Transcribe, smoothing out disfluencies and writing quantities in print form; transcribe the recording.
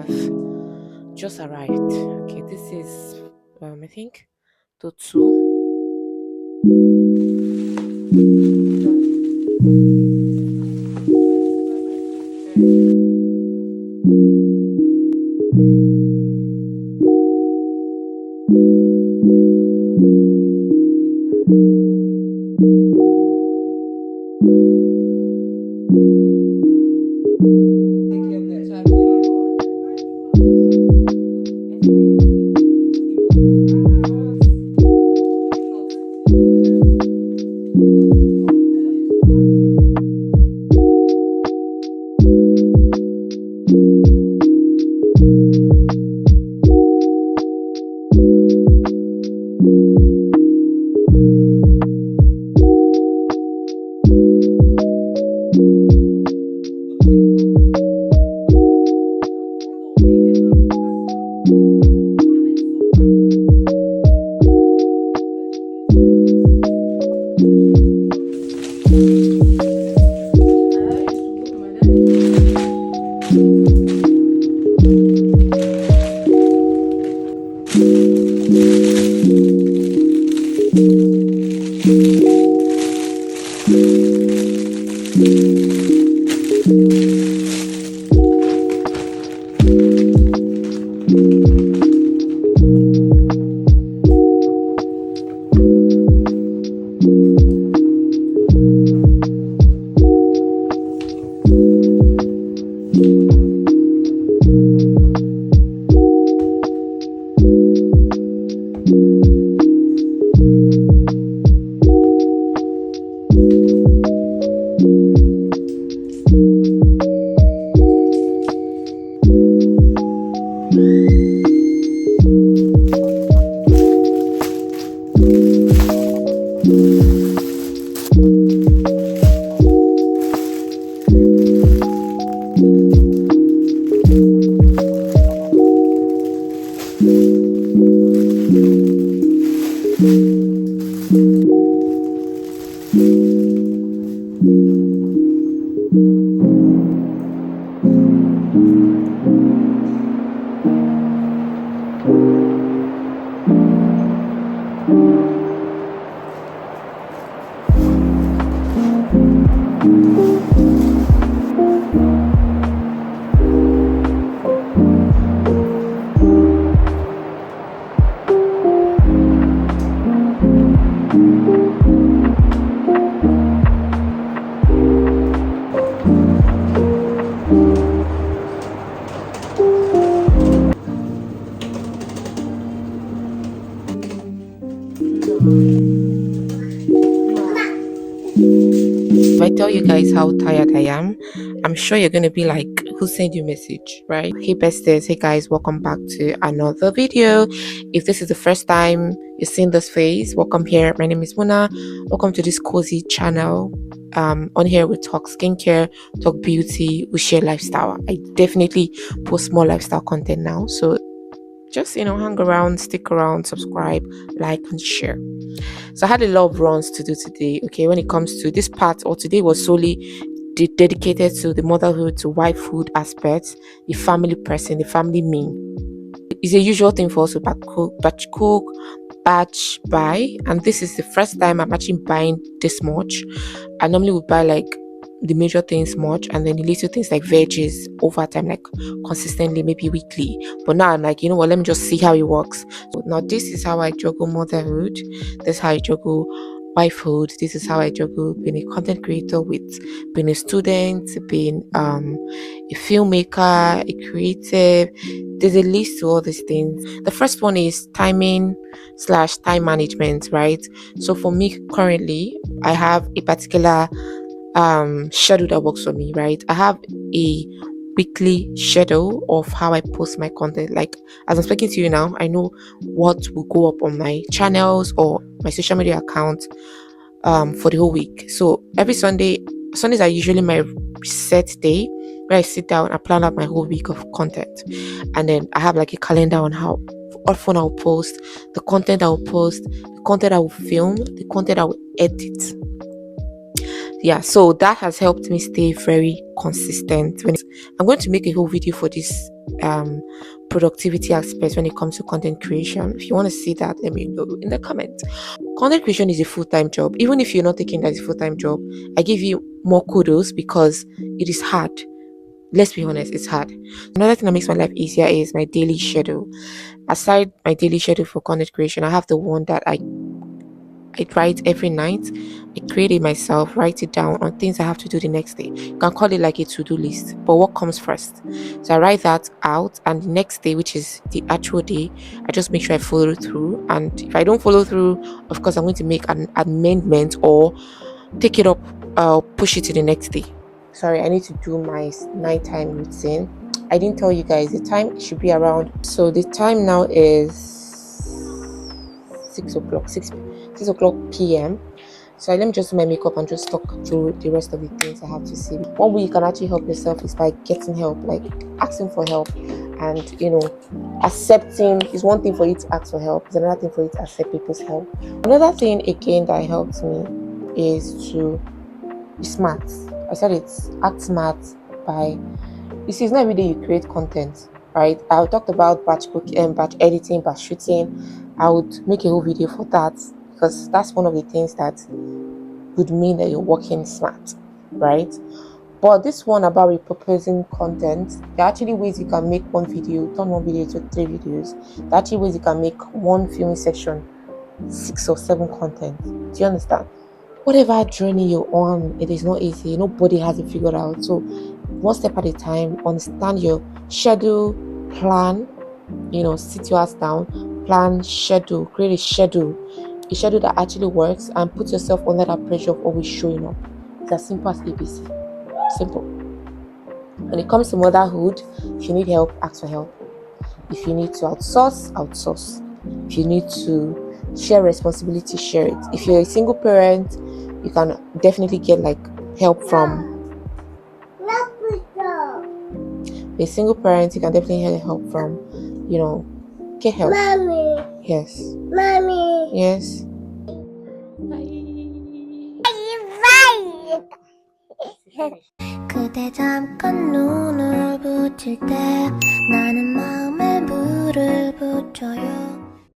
have just arrived. Okay, this is I think to two. If I tell you guys how tired I am, I'm sure you're gonna be like, who sent you a message, right? Hey besties, hey guys, welcome back to another video. If this is the first time you've seen this face, welcome here. My name is Muna. Welcome to this cozy channel. On here we talk skincare, talk beauty, we share lifestyle. I definitely post more lifestyle content now, so just hang around, stick around, subscribe, like, and share. So I had a lot of runs to do today. Okay, when it comes to this part, or today was solely dedicated to the motherhood, to wifehood aspects, the family person, the family me. It's a usual thing for us to batch cook, batch buy, and this is the first time I'm actually buying this much. I normally would buy like the major things much, and then the little things like veggies over time, like consistently, maybe weekly. But now I'm like, you know what, let me just see how it works. So now this is how I juggle motherhood, this is how I juggle wifehood, this is how I juggle being a content creator with being a student, being a filmmaker, a creative. There's a list to all these things. The first one is timing/time management, right? So for me currently, I have a particular schedule that works for me, right? I have a weekly schedule of how I post my content. Like as I'm speaking to you now, I know what will go up on my channels or my social media account for the whole week. So every Sundays are usually my set day where I sit down and plan out my whole week of content. And then I have like a calendar on how often I'll post, the content I'll post, the content I will film, the content I will edit. Yeah, so that has helped me stay very consistent. I'm going to make a whole video for this productivity aspects when it comes to content creation. If you want to see that, let me know in the comments. Content creation is a full-time job. Even if you're not taking that as a full-time job, I give you more kudos because it is hard. Let's be honest, it's hard. Another thing that makes my life easier is my daily schedule. Aside my daily schedule for content creation, I have the one that I write every night. I create it myself, write it down on things I have to do the next day. You can call it like a to-do list, but what comes first? So I write that out, and the next day, which is the actual day, I just make sure I follow through. And if I don't follow through, of course, I'm going to make an amendment or take it up, push it to the next day. Sorry, I need to do my nighttime routine. I didn't tell you guys the time should be around. So the time now is 6 o'clock, 6 o'clock p.m. So let me just do my makeup and just talk through the rest of the things I have to say. One way you can actually help yourself is by getting help, like asking for help, and accepting is one thing for you to ask for help. It's another thing for you to accept people's help. Another thing again that helped me is to be smart. I said it's act smart by. You see, it's not every day you create content, right? I talked about batch editing, batch shooting. I would make a whole video for that because that's one of the things that would mean that you're working smart, right? But this one about repurposing content, there are actually ways you can make one video, turn one video to 3 videos. There are actually ways you can make one filming section 6 or 7 content. Do you understand? Whatever journey you're on, it is not easy. Nobody has it figured out. So one step at a time, understand your schedule, plan, sit your ass down, plan, schedule, create a schedule that actually works, and put yourself under that pressure of always showing up. It's as simple as ABC. Simple. When it comes to motherhood, if you need help, ask for help. If you need to outsource, outsource. If you need to share responsibility, share it. If you're a single parent, you can definitely get help from a single parent. You can definitely get help from, get help. Mommy. Yes. Mommy. Yes. 그대 잠깐 눈을 붙일 때 나는 마음에 물을 붙여요.